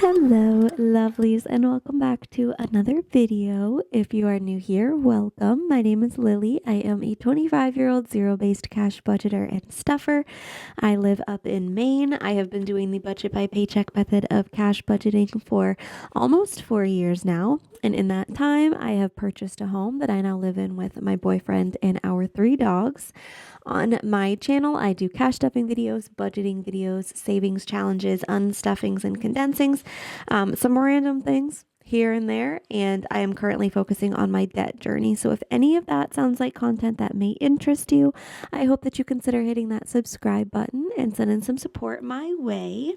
Hello, lovelies, and welcome back to another video. If you are new here, welcome. My name is Lily. I am a 25-year-old zero-based cash budgeter and stuffer. I live up in Maine. I have been doing the budget by paycheck method of cash budgeting for almost 4 years now. And in that time, I have purchased a home that I now live in with my boyfriend and our 3 dogs. On my channel, I do cash stuffing videos, budgeting videos, savings challenges, unstuffings and condensings, some random things here and there, and I am currently focusing on my debt journey. So if any of that sounds like content that may interest you, I hope that you consider hitting that subscribe button and sending some support my way.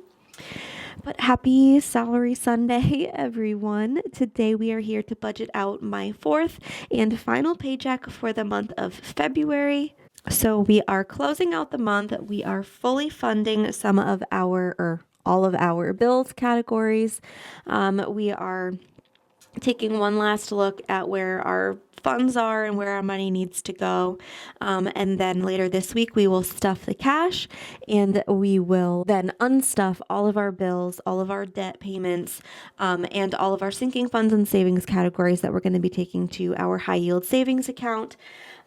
But happy Salary Sunday, everyone. Today we are here to budget out my 4th and final paycheck for the month of February. So we are closing out the month. We are fully funding some of our, or all of our bills categories. We are taking one last look at where our funds are and where our money needs to go. And then later this week, we will stuff the cash and we will then unstuff all of our bills, all of our debt payments, and all of our sinking funds and savings categories that we're going to be taking to our high yield savings account.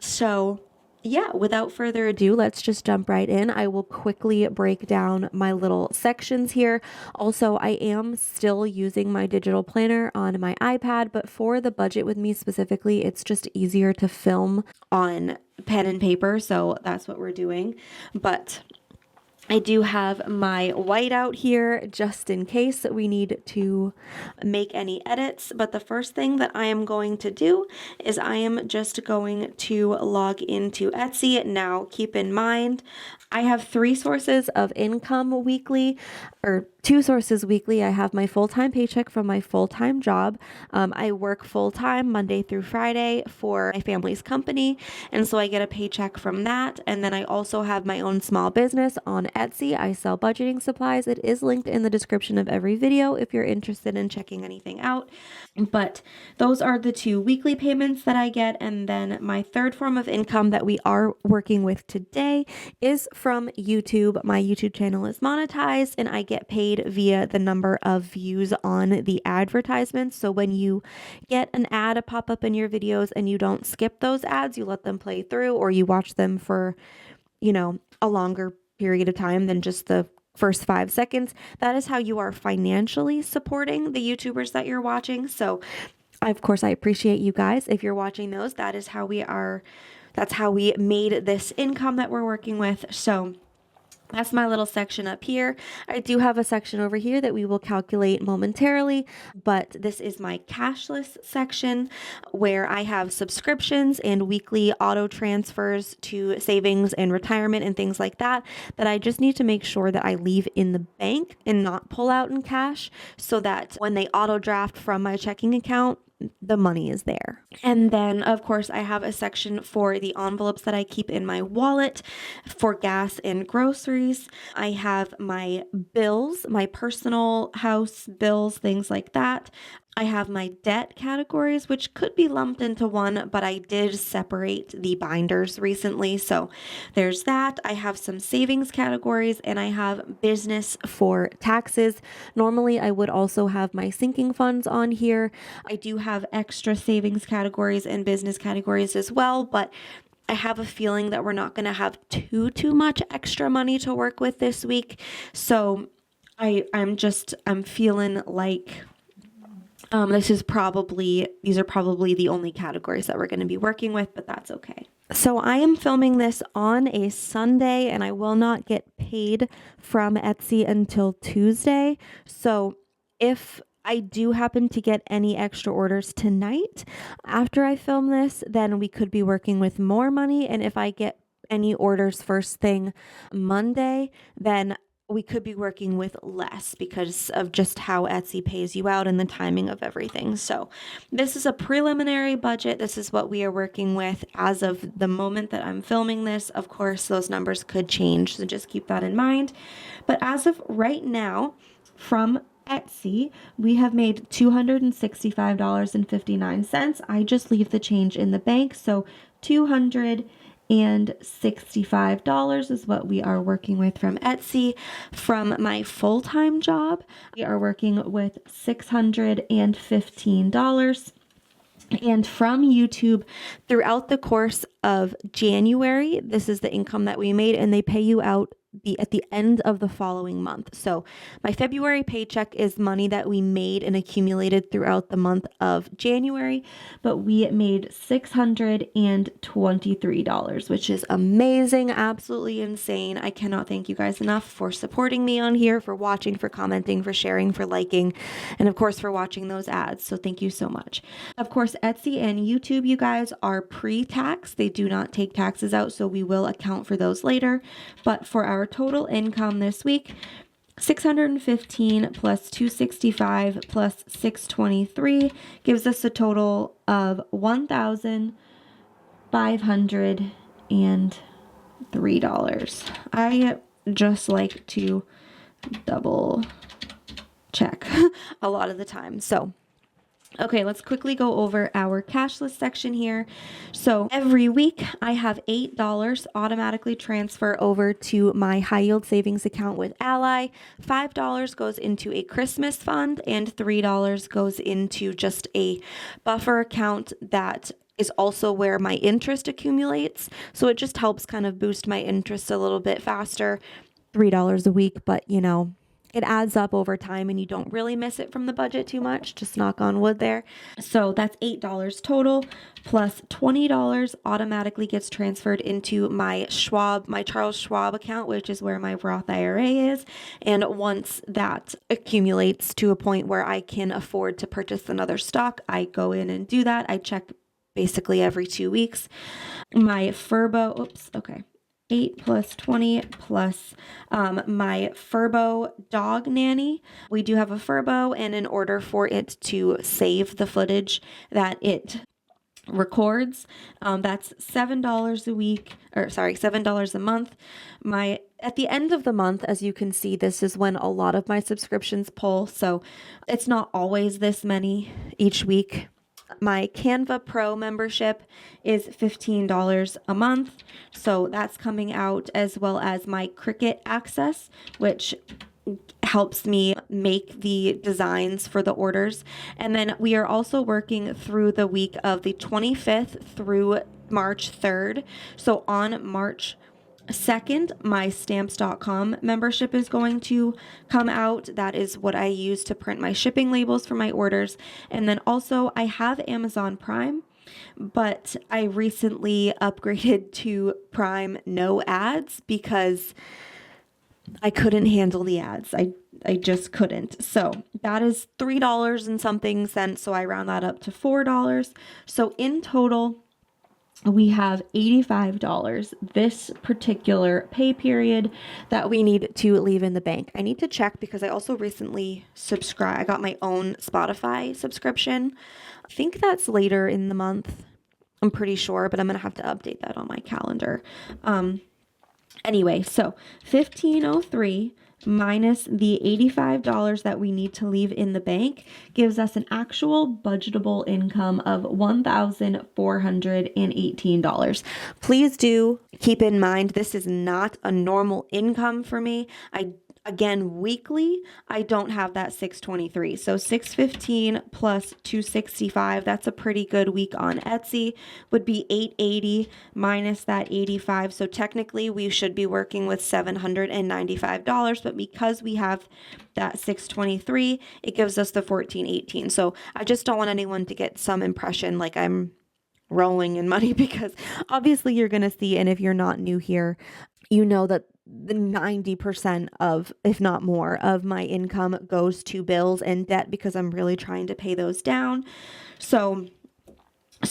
So yeah, without further ado, let's just jump right in. I will quickly break down my little sections here. Also, I am still using my digital planner on my iPad, but for the budget with me specifically, it's just easier to film on pen and paper. So that's what we're doing. But I do have my whiteout here just in case we need to make any edits. But the first thing that I am going to do is I am just going to log into Etsy. Now, keep in mind, I have 3 sources of income weekly, or 2 sources weekly. I have my full-time paycheck from my full-time job. I work full-time Monday through Friday for my family's company, and so I get a paycheck from that. And then I also have my own small business on Etsy. I sell budgeting supplies. It is linked in the description of every video if you're interested in checking anything out. But those are the 2 weekly payments that I get. And then my third form of income that we are working with today is from YouTube. My YouTube channel is monetized and I get paid via the number of views on the advertisements. So when you get an ad pop up in your videos and you don't skip those ads, you let them play through, or you watch them for, a longer period of time than just the first 5 seconds, that is how you are financially supporting the YouTubers that you're watching. So of course, I appreciate you guys. If you're watching those, that's how we made this income that we're working with. So that's my little section up here. I do have a section over here that we will calculate momentarily, but this is my cashless section where I have subscriptions and weekly auto transfers to savings and retirement and things like that I just need to make sure that I leave in the bank and not pull out in cash, so that when they auto draft from my checking account, the money is there. And then of course I have a section for the envelopes that I keep in my wallet for gas and groceries. I have my bills, my personal house bills, things like that. I have my debt categories, which could be lumped into one, but I did separate the binders recently. So there's that. I have some savings categories and I have business for taxes. Normally, I would also have my sinking funds on here. I do have extra savings categories and business categories as well, but I have a feeling that we're not going to have too much extra money to work with this week. So I'm feeling like these are probably the only categories that we're going to be working with, but that's okay. So I am filming this on a Sunday and I will not get paid from Etsy until Tuesday. So if I do happen to get any extra orders tonight after I film this, then we could be working with more money. And if I get any orders first thing Monday, then we could be working with less because of just how Etsy pays you out and the timing of everything. So this is a preliminary budget. This is what we are working with as of the moment that I'm filming this. Of course, those numbers could change, so just keep that in mind. But as of right now, from Etsy, we have made $265.59. I just leave the change in the bank, so $265. $665 is what we are working with from Etsy. From my full-time job, we are working with $615. And from YouTube, throughout the course of January, this is the income that we made, and they pay you out at the end of the following month. So my February paycheck is money that we made and accumulated throughout the month of January, but we made $623, which is amazing, absolutely insane. I cannot thank you guys enough for supporting me on here, for watching, for commenting, for sharing, for liking, and of course for watching those ads. So thank you so much. Of course, Etsy and YouTube, you guys, are pre-tax. They do not take taxes out, so we will account for those later. But for our total income this week, 615 plus 265 plus 623 gives us a total of $1,503. I just like to double check a lot of the time. So okay, let's quickly go over our cash list section here. So every week I have $8 automatically transfer over to my high yield savings account with Ally. $5 goes into a Christmas fund and $3 goes into just a buffer account that is also where my interest accumulates. So it just helps kind of boost my interest a little bit faster. $3 a week, but you know, it adds up over time and you don't really miss it from the budget too much. Just knock on wood there. So that's $8 total, plus $20 automatically gets transferred into my Charles Schwab account, which is where my Roth IRA is. And once that accumulates to a point where I can afford to purchase another stock, I go in and do that. I check basically every 2 weeks. My Furbo, 8 plus 20 plus my Furbo dog nanny. We do have a Furbo, and in order for it to save the footage that it records, that's $7 a week, or sorry, $7 a month. At the end of the month, as you can see, this is when a lot of my subscriptions pull, so it's not always this many each week. My Canva Pro membership is $15 a month, so that's coming out, as well as my Cricut Access, which helps me make the designs for the orders. And then we are also working through the week of the 25th through March 3rd. So on March 2nd, my stamps.com membership is going to come out. That is what I use to print my shipping labels for my orders. And then also I have Amazon Prime, but I recently upgraded to Prime no ads because I couldn't handle the ads. I just couldn't. So that is $3 and something cents. So I round that up to $4. So in total, we have $85 this particular pay period that we need to leave in the bank. I need to check because I also recently I got my own Spotify subscription. I think that's later in the month. I'm pretty sure, but I'm going to have to update that on my calendar. Anyway, so $1,503 minus the $85 that we need to leave in the bank gives us an actual budgetable income of $1,418. Please do keep in mind, this is not a normal income for me. Again, weekly, I don't have that 623. So 615 plus 265, that's a pretty good week on Etsy, would be 880 minus that 85. So technically we should be working with $795, but because we have that 623, it gives us the 1418. So I just don't want anyone to get some impression like I'm rolling in money, because obviously you're going to see, and if you're not new here, you know that the 90% of, if not more, of my income goes to bills and debt because I'm really trying to pay those down. So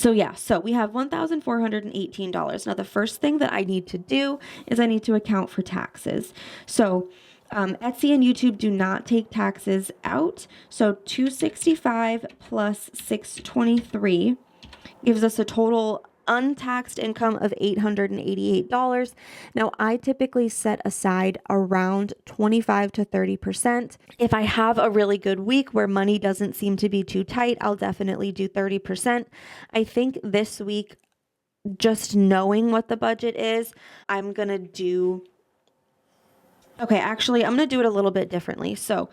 yeah, so we have $1,418. Now, the first thing that I need to do is I need to account for taxes. So Etsy and YouTube do not take taxes out. So 265 plus 623 gives us a total untaxed income of $888. Now, I typically set aside around 25 to 30%. If I have a really good week where money doesn't seem to be too tight, I'll definitely do 30%. I think this week just knowing what the budget is, I'm going to do, okay, actually, I'm going to do it a little bit differently. So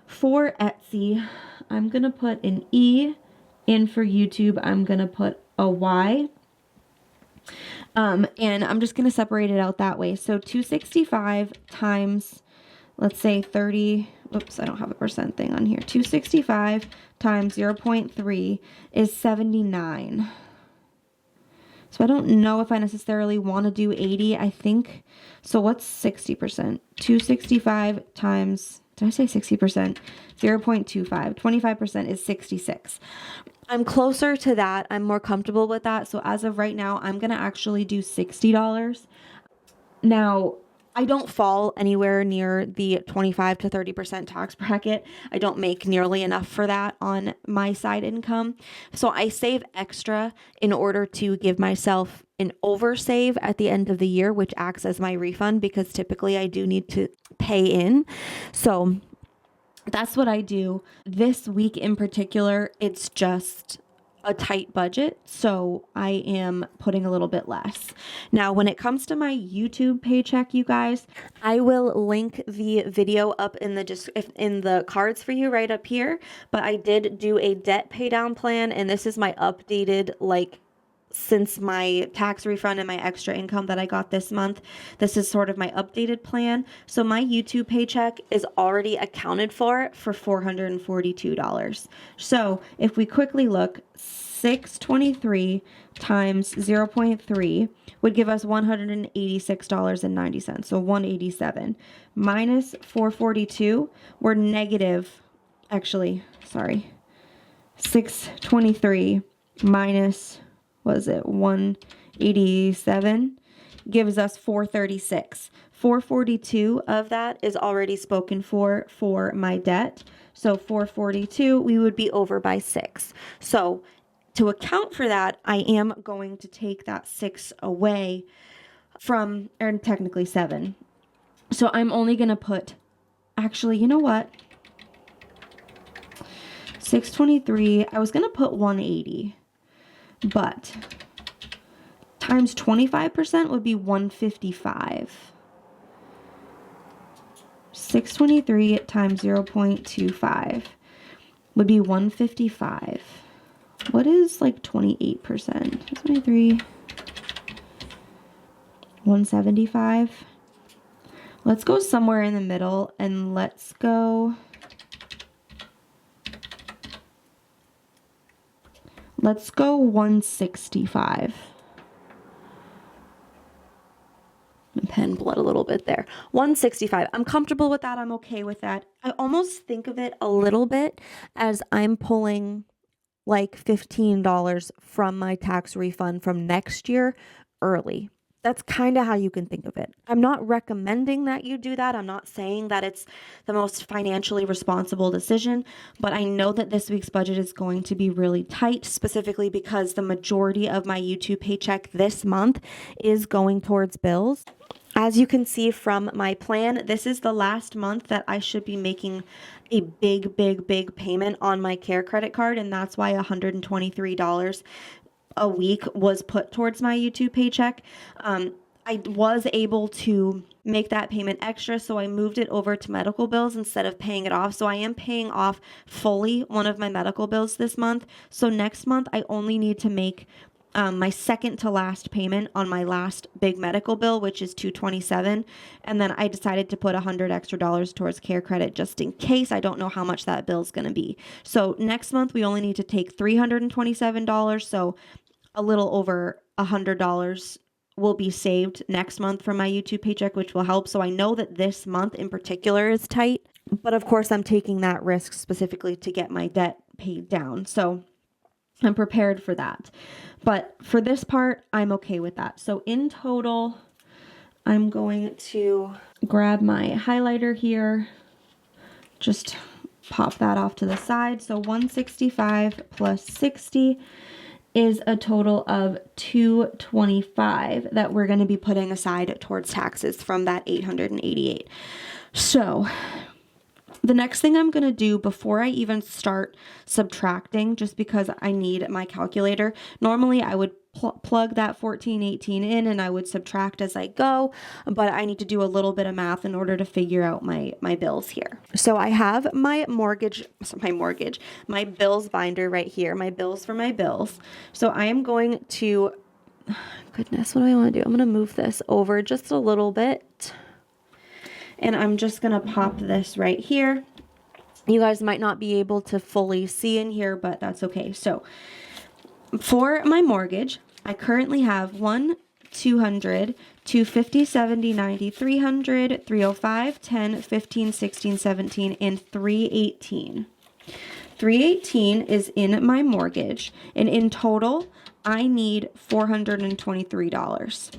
for Etsy, I'm going to put an E in for YouTube. I'm going to put a Y. And I'm just going to separate it out that way. So 265 times, let's say 30, oops, I don't have a percent thing on here. 265 times 0.3 is 79. So I don't know if I necessarily want to do 80, I think. So what's 60%? 265 times, did I say 60%? 0.25. 25% is 66. I'm closer to that. I'm more comfortable with that. So as of right now, I'm going to actually do $60. Now, I don't fall anywhere near the 25 to 30% tax bracket. I don't make nearly enough for that on my side income. So I save extra in order to give myself an oversave at the end of the year, which acts as my refund because typically I do need to pay in. So that's what I do. This week in particular, it's just a tight budget, so I am putting a little bit less. Now, when it comes to my YouTube paycheck, you guys, I will link the video up in the cards for you right up here, but I did do a debt pay down plan, and this is my updated, like, since my tax refund and my extra income that I got this month, this is sort of my updated plan. So my YouTube paycheck is already accounted for $442. So if we quickly look, 623 times 0.3 would give us $186.90. So 187 minus 442, we're negative, actually, sorry, 623 minus, was it 187, gives us 436. 442 of that is already spoken for my debt. So 442, we would be over by 6. So to account for that, I am going to take that 6 away from, or technically 7. So I'm only going to put, actually, you know what? 623, I was going to put 180. But times 25% would be 155. 623 times 0.25 would be 155. What is like 28%? 23, 175. Let's go somewhere in the middle and let's go. Let's go 165. My pen bled a little bit there. 165. I'm comfortable with that. I'm okay with that. I almost think of it a little bit as I'm pulling like $15 from my tax refund from next year early. That's kind of how you can think of it. I'm not recommending that you do that. I'm not saying that it's the most financially responsible decision, but I know that this week's budget is going to be really tight, specifically because the majority of my YouTube paycheck this month is going towards bills. As you can see from my plan, this is the last month that I should be making a big payment on my care credit card, and that's why $123 a week was put towards my YouTube paycheck. I was able to make that payment extra, so I moved it over to medical bills instead of paying it off. So I am paying off fully one of my medical bills this month. So next month, I only need to make my second to last payment on my last big medical bill, which is $227. And then I decided to put $100 extra towards care credit just in case. I don't know how much that bill is going to be. So next month, we only need to take $327. So a little over $100 will be saved next month from my YouTube paycheck, which will help. So I know that this month in particular is tight, but of course I'm taking that risk specifically to get my debt paid down. So I'm prepared for that. But for this part, I'm okay with that. So in total, I'm going to grab my highlighter here, just pop that off to the side. So 165 plus 60 is a total of $225 that we're going to be putting aside towards taxes from that $888. So the next thing I'm going to do before I even start subtracting, just because I need my calculator, normally I would plug that 1418 in, and I would subtract as I go, but I need to do a little bit of math in order to figure out my bills here. So I have my bills binder right here, my bills for my bills. So I am going to, goodness, what do I want to do? I'm going to move this over just a little bit, and I'm just going to pop this right here. You guys might not be able to fully see in here, but that's okay. So for my mortgage, I currently have 1, 200, 250, 70, 90, 300, 305, 10, 15, 16, 17, and 318. 318 is in my mortgage, and in total, I need $423.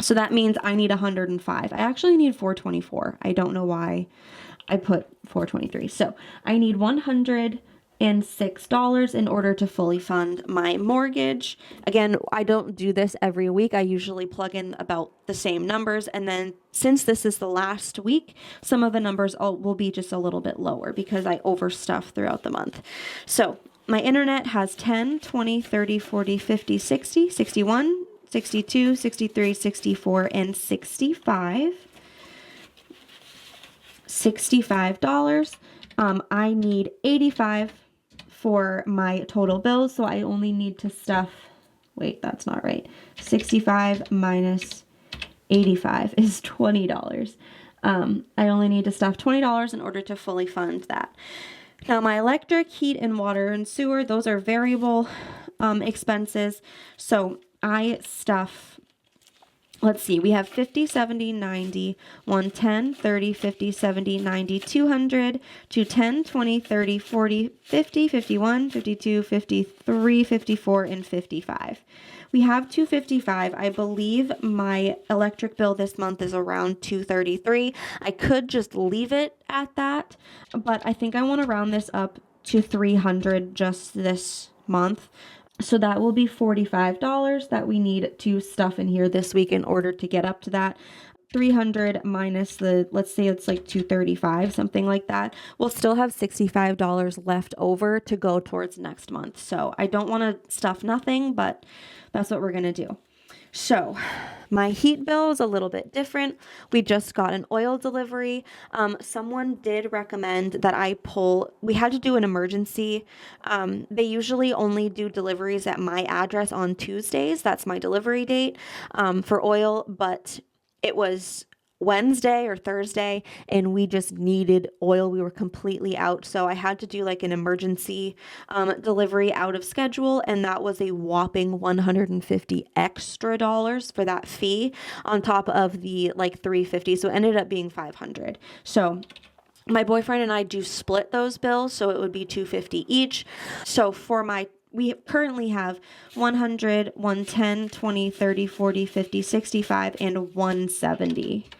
So that means I need 105. I actually need 424. I don't know why I put 423. So I need $106 in order to fully fund my mortgage. Again, I don't do this every week. I usually plug in about the same numbers. And then since this is the last week, some of the numbers will be just a little bit lower because I overstuff throughout the month. So my internet has 10, 20, 30, 40, 50, 60, 61, 62, 63, 64, and 65. $65. I need 85 for my total bills, so I only need to stuff, wait, that's not right. 65 minus 85 is $20. I only need to stuff $20 in order to fully fund that. Now my electric, heat, and water and sewer, those are variable expenses. So I stuff, let's see, we have 50, 70, 90, 110, 30, 50, 70, 90, 200, 210, 20, 30, 40, 50, 51, 52, 53, 54, and 55. We have 255. I believe my electric bill this month is around 233. I could just leave it at that, but I think I want to round this up to 300 just this month. So that will be $45 that we need to stuff in here this week in order to get up to that. 300 minus the, let's say it's like 235, something like that. We'll still have $65 left over to go towards next month. So I don't want to stuff nothing, but that's what we're going to do. So my heat bill is a little bit different. We just got an oil delivery. Someone did recommend that we had to do an emergency. They usually only do deliveries at my address on Tuesdays. That's my delivery date for oil, but it was Wednesday or Thursday and we just needed oil. We were completely out. So I had to do like an emergency delivery out of schedule. And that was a whopping $150 extra for that fee on top of the like $350. So it ended up being $500. So my boyfriend and I do split those bills. So it would be $250 each. So we currently have 100, 110, 20, 30, 40, 50, 65, and 170.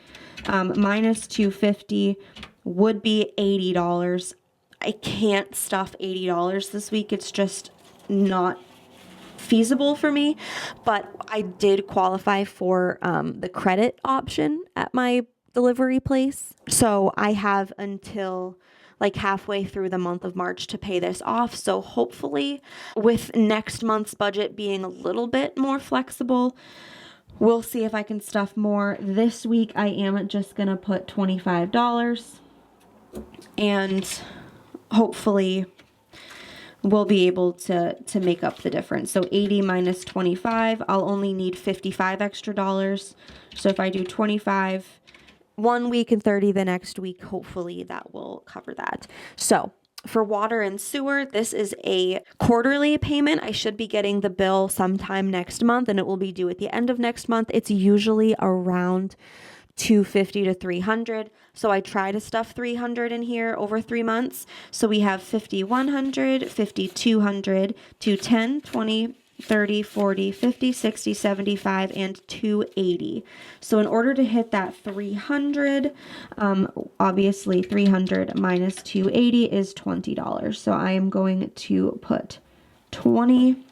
Minus 250 would be $80. I can't stuff $80 this week. It's just not feasible for me, but I did qualify for the credit option at my delivery place. So I have until like halfway through the month of March to pay this off. So hopefully with next month's budget being a little bit more flexible, we'll see if I can stuff more. This week, I am just going to put $25 and hopefully we'll be able to make up the difference. So 80 minus 25, I'll only need $55 extra. So if I do 25 one week and 30 the next week, hopefully that will cover that. So for water and sewer, this is a quarterly payment. I should be getting the bill sometime next month and it will be due at the end of next month. It's usually around $250 to $300. So I try to stuff $300 in here over 3 months. So we have $5,100, $5,200, $210, $20, 30, 40, 50, 60, 75, and $280. So in order to hit that 300, obviously 300 minus 280 is $20. So I am going to put 20.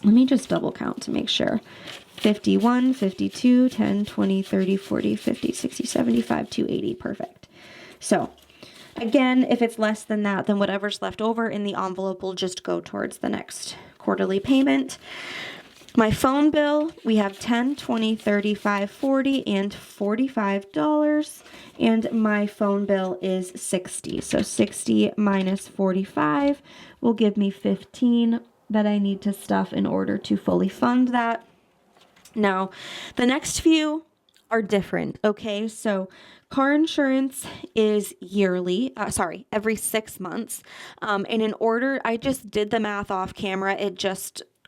Let me just double count to make sure. 51, 52, 10, 20, 30, 40, 50, 60, 75, 280. Perfect. So again, if it's less than that, then whatever's left over in the envelope will just go towards the next quarterly payment. My phone bill, we have $10, $20, $35, $40, and $45. And my phone bill is $60. So 60 minus 45 will give me 15 that I need to stuff in order to fully fund that. Now, the next few are different, okay? So car insurance is yearly, every 6 months. And in order, I just did the math off camera.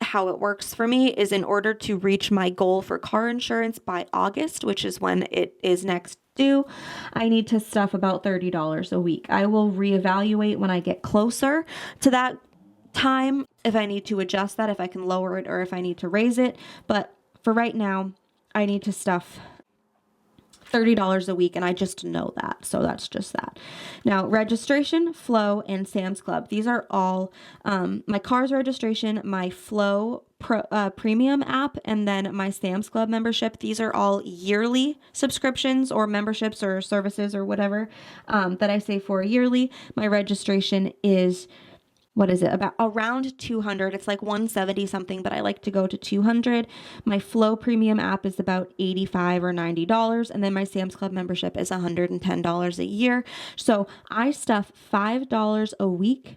How it works for me is in order to reach my goal for car insurance by August, which is when it is next due, I need to stuff about $30 a week. I will reevaluate when I get closer to that time if I need to adjust that, if I can lower it, or if I need to raise it. But for right now, I need to stuff $30 a week, and I just know that. So that's just that. Now, registration, Flow, and Sam's Club. These are all my car's registration, my Flow premium app, and then my Sam's Club membership. These are all yearly subscriptions or memberships or services or whatever that I save for yearly. My registration is, what is it, about around 200. It's like 170 something, but I like to go to 200. My Flow premium app is about $85 or $90, and then my Sam's Club membership is $110 a year. So I stuff $5 a week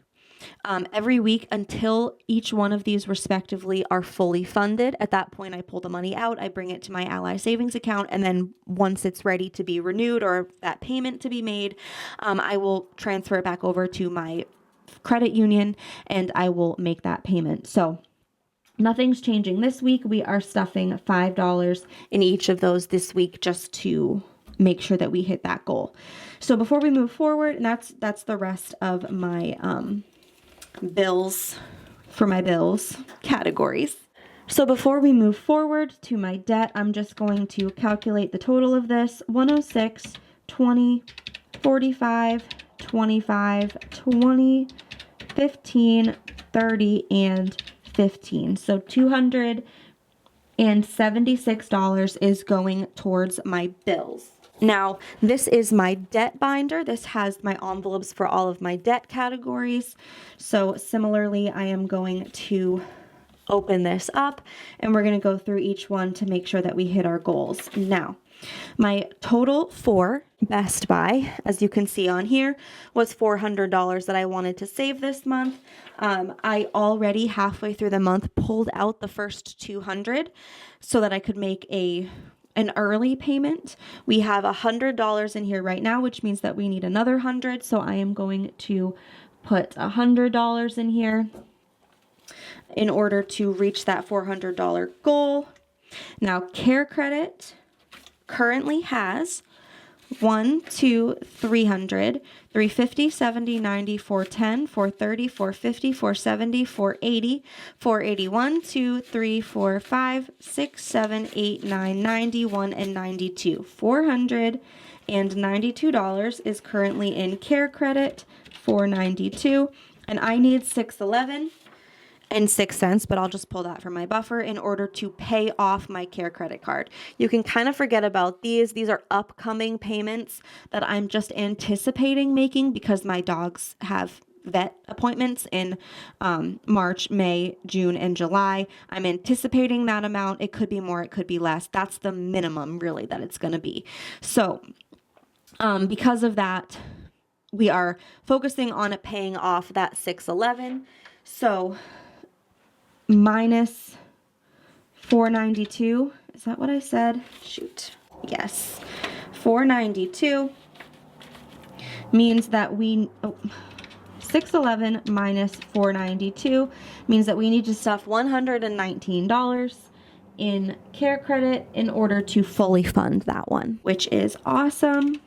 every week until each one of these respectively are fully funded. At that point, I pull the money out, I bring it to my Ally savings account, and then once it's ready to be renewed or that payment to be made, I will transfer it back over to my credit union and I will make that payment. So nothing's changing this week. We are stuffing $5 in each of those this week just to make sure that we hit that goal. So before we move forward, and that's the rest of my bills for my bills categories. So before we move forward to my debt, I'm just going to calculate the total of this: 106, 20, 45, 25, 20, 15, 30, and 15. So $276 is going towards my bills. Now, this is my debt binder. This has my envelopes for all of my debt categories. So similarly, I am going to open this up and we're going to go through each one to make sure that we hit our goals. Now, my total for Best Buy, as you can see on here, was $400 that I wanted to save this month. I already halfway through the month pulled out the first $200 so that I could make an early payment. We have $100 in here right now, which means that we need another $100. So I am going to put $100 in here in order to reach that $400 goal. Now, Care Credit currently has 1, 2, 300, 350, 70, 90, 410, 430, 450, 470, 480, 481, 2, 3, 4, 5, 6, 7, 8, 9, 91, and 92. $492 is currently in Care Credit, $492, and I need $611.06, but I'll just pull that from my buffer in order to pay off my Care credit card. You can kind of forget about these. These are upcoming payments that I'm just anticipating making because my dogs have vet appointments in March, May, June, and July. I'm anticipating that amount. It could be more, it could be less. That's the minimum really that it's going to be. So because of that, we are focusing on paying off that $611. So minus 492, is that what I said? Shoot. Yes. 492 means that 611 minus 492 means that we need to stuff $119 in Care Credit in order to fully fund that one, which is awesome.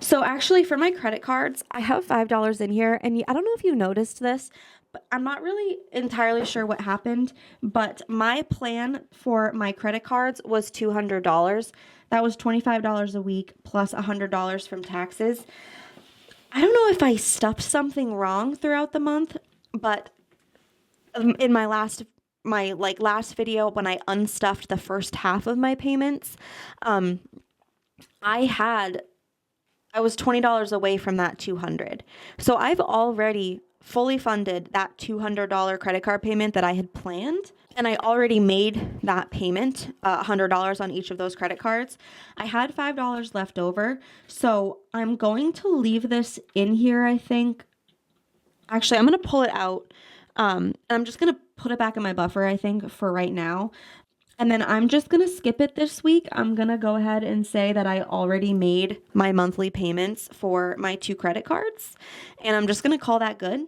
So actually for my credit cards, I have $5 in here, and I don't know if you noticed this, but I'm not really entirely sure what happened, but my plan for my credit cards was $200. That was $25 a week plus $100 from taxes. I don't know if I stuffed something wrong throughout the month, but in my last video when I unstuffed the first half of my payments, I was $20 away from that $200. So I've already fully funded that $200 credit card payment that I had planned. And I already made that payment, $100 on each of those credit cards. I had $5 left over. So I'm going to leave this in here, I think. Actually, I'm going to pull it out. And I'm just going to put it back in my buffer, I think, for right now. And then I'm just going to skip it this week. I'm going to go ahead and say that I already made my monthly payments for my 2 credit cards. And I'm just going to call that good.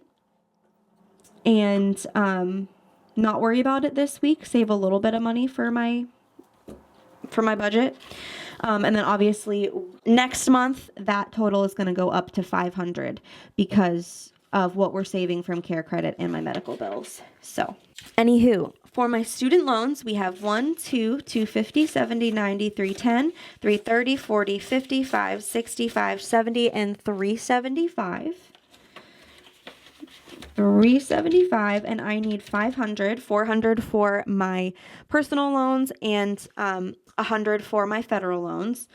And not worry about it this week. Save a little bit of money for my budget. And then obviously next month, that total is going to go up to $500 because of what we're saving from care credit and my medical bills. So anywho, for my student loans, we have 1, 2, 250, 70, 90, 310, 330, 40, 55, 65, 70, and 375. 375, and I need 500, 400 for my personal loans and 100 for my federal loans.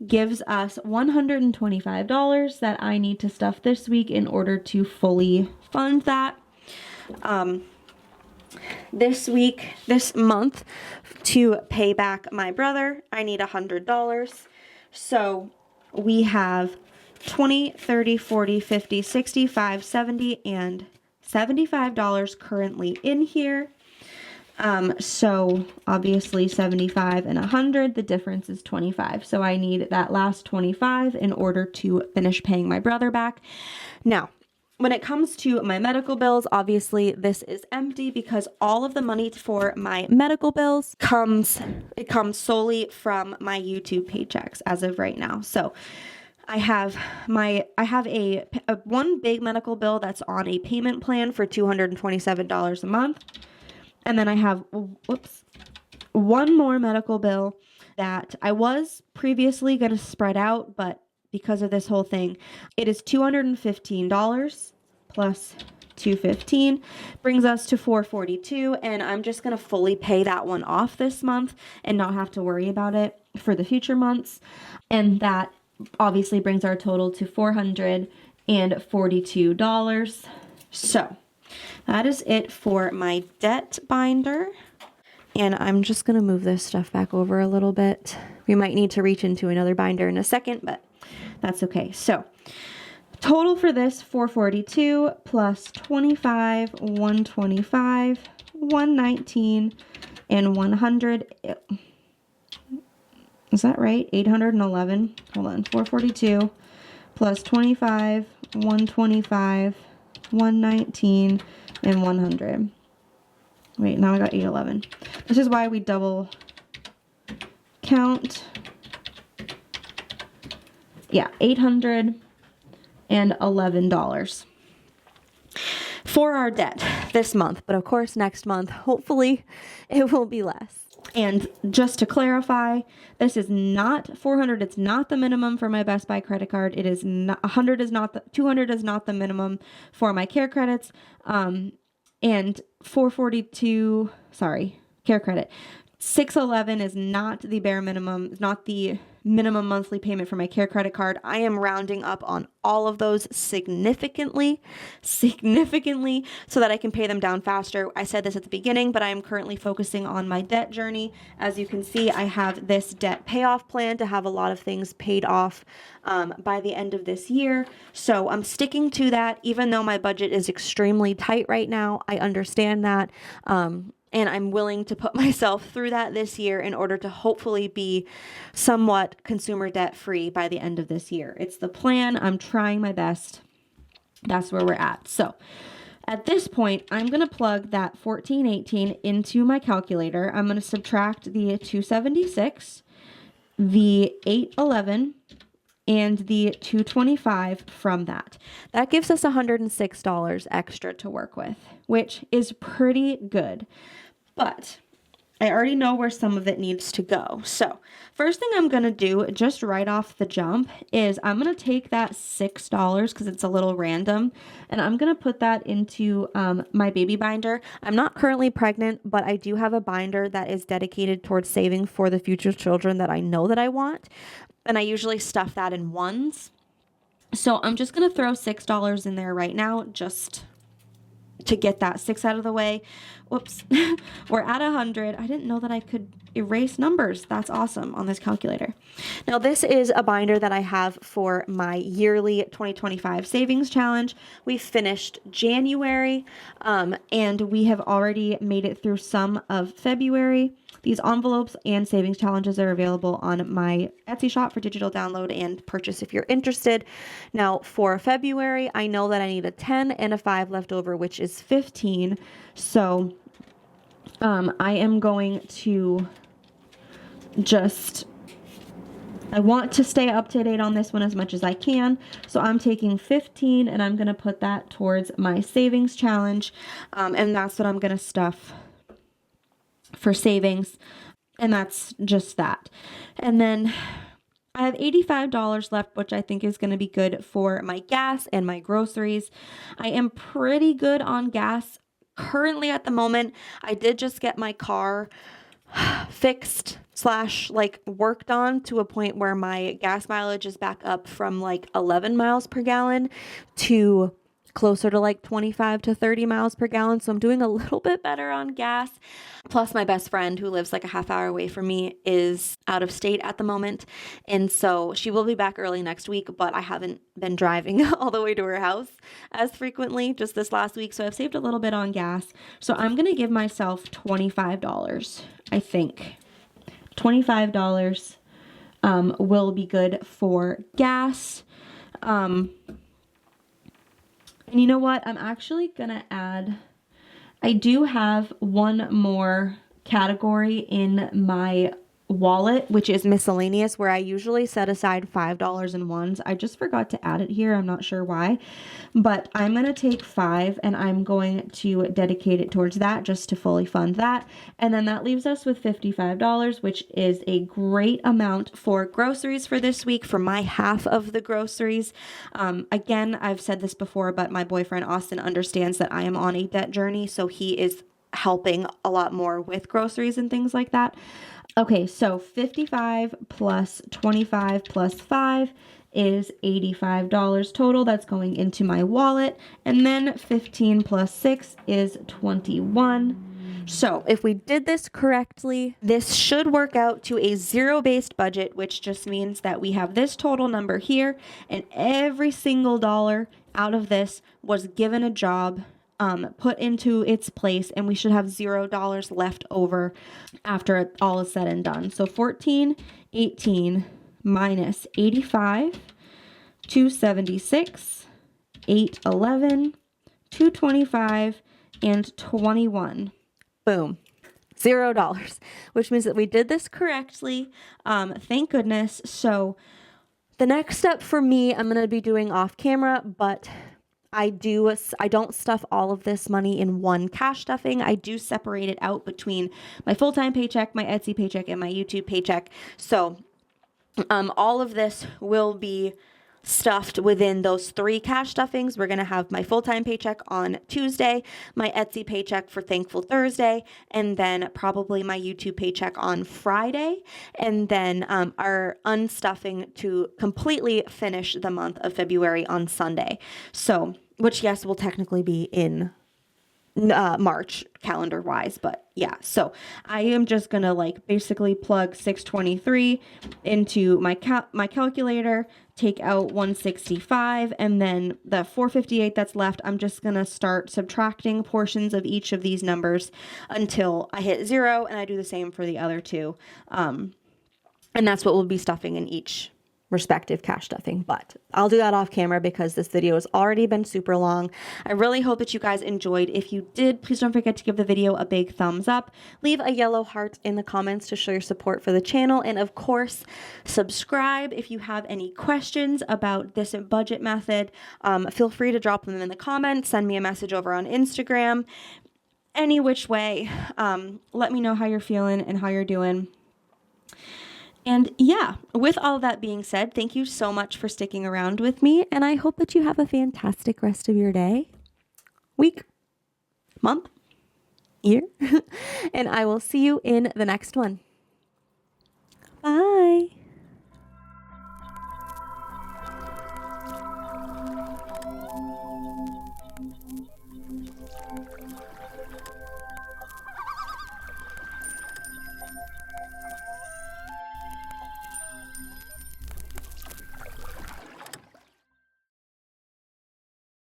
Gives us $125 that I need to stuff this week in order to fully fund that. This month, to pay back my brother, I need $100. So we have 20, 30, 40, 50, 65, 70, and $75 currently in here. So obviously 75 and 100, the difference is 25. So I need that last 25 in order to finish paying my brother back. Now, when it comes to my medical bills, obviously this is empty because all of the money for my medical bills comes solely from my YouTube paychecks as of right now. So I have a one big medical bill that's on a payment plan for $227 a month. And then I have, one more medical bill that I was previously going to spread out, but because of this whole thing, it is $215 plus $215 brings us to $442, and I'm just going to fully pay that one off this month and not have to worry about it for the future months. And that obviously brings our total to $442. So that is it for my debt binder. And I'm just going to move this stuff back over a little bit. We might need to reach into another binder in a second, but that's okay. So total for this, 442 plus 25, 125, 119, and 100. Is that right? 811. Hold on. 442 plus 25, 125, 119, and 100. Wait, now I got 811. This is why we double count. Yeah, $811 for our debt this month. But of course, next month, hopefully, it will be less. And just to clarify, this is not $400. It's not the minimum for my Best Buy credit card. It is not $100. Is not the $200 is not the minimum for my care credits. And 442. Sorry, care credit. 611 is not the bare minimum. Not the minimum monthly payment for my care credit card. I am rounding up on all of those significantly, so that I can pay them down faster. I said this at the beginning, but I am currently focusing on my debt journey. As you can see, I have this debt payoff plan to have a lot of things paid off by the end of this year. So I'm sticking to that, even though my budget is extremely tight right now. I understand that. And I'm willing to put myself through that this year in order to hopefully be somewhat consumer debt free by the end of this year. It's the plan. I'm trying my best. That's where we're at. So at this point, I'm going to plug that 1418 into my calculator. I'm going to subtract the 276, the 811, and the 225 from that. That gives us $106 extra to work with, which is pretty good. But I already know where some of it needs to go. So first thing I'm going to do just right off the jump is I'm going to take that $6 because it's a little random, and I'm going to put that into my baby binder. I'm not currently pregnant, but I do have a binder that is dedicated towards saving for the future children that I know that I want. And I usually stuff that in ones. So I'm just going to throw $6 in there right now, just to get that 6 out of the way. Whoops. We're at 100. I didn't know that I could erase numbers. That's awesome on this calculator. Now this is a binder that I have for my yearly 2025 savings challenge. We finished January and we have already made it through some of February. These envelopes and savings challenges are available on my Etsy shop for digital download and purchase if you're interested. Now for February, I know that I need a 10 and a 5 left over, which is 15. So I am going to I want to stay up to date on this one as much as I can. So I'm taking 15 and I'm going to put that towards my savings challenge. And that's what I'm going to stuff for savings, and that's just that. And then I have $85 left, which I think is going to be good for my gas and my groceries. I am pretty good on gas currently at the moment. I did just get my car fixed / like worked on to a point where my gas mileage is back up from like 11 miles per gallon to closer to like 25 to 30 miles per gallon. So I'm doing a little bit better on gas. Plus my best friend, who lives like a half hour away from me, is out of state at the moment. And so she will be back early next week, but I haven't been driving all the way to her house as frequently just this last week. So I've saved a little bit on gas. So I'm going to give myself $25, I think. $25 will be good for gas. And you know what? I'm actually going to add, I do have one more category in my wallet, which is miscellaneous, where I usually set aside $5 in ones. I just forgot to add it here. I'm not sure why, but I'm going to take 5 and I'm going to dedicate it towards that just to fully fund that. And then that leaves us with $55, which is a great amount for groceries for this week, for my half of the groceries. Again, I've said this before, but my boyfriend Austin understands that I am on a debt journey, so he is helping a lot more with groceries and things like that. Okay, so 55 plus 25 plus 5 is $85 total. That's going into my wallet. And then 15 plus 6 is 21. So if we did this correctly, this should work out to a zero-based budget, which just means that we have this total number here, and every single dollar out of this was given a job, put into its place, and we should have $0 left over after all is said and done. So 1418 minus 85, 276, 811, 225, and 21. Boom. $0, which means that we did this correctly. Thank goodness. So the next step for me, I'm going to be doing off camera, but I don't stuff all of this money in one cash stuffing. I do separate it out between my full-time paycheck, my Etsy paycheck, and my YouTube paycheck. So all of this will be stuffed within those 3 cash stuffings. We're going to have my full-time paycheck on Tuesday, my Etsy paycheck for Thankful Thursday, and then probably my YouTube paycheck on Friday, and then our unstuffing to completely finish the month of February on Sunday. So, which yes, will technically be in March calendar wise, but yeah. So I am just gonna like basically plug 623 into my calculator, take out 165, and then the 458 that's left, I'm just gonna start subtracting portions of each of these numbers until I hit 0, and I do the same for the other 2. And that's what we'll be stuffing in each respective cash stuffing, but I'll do that off camera because this video has already been super long. I really hope that you guys enjoyed. If you did, please don't forget to give the video a big thumbs up. Leave a yellow heart in the comments to show your support for the channel, and of course, subscribe. If you have any questions about this budget method, feel free to drop them in the comments. Send me a message over on Instagram. Any which way, let me know how you're feeling and how you're doing. And yeah, with all of that being said, thank you so much for sticking around with me, and I hope that you have a fantastic rest of your day, week, month, year, and I will see you in the next one.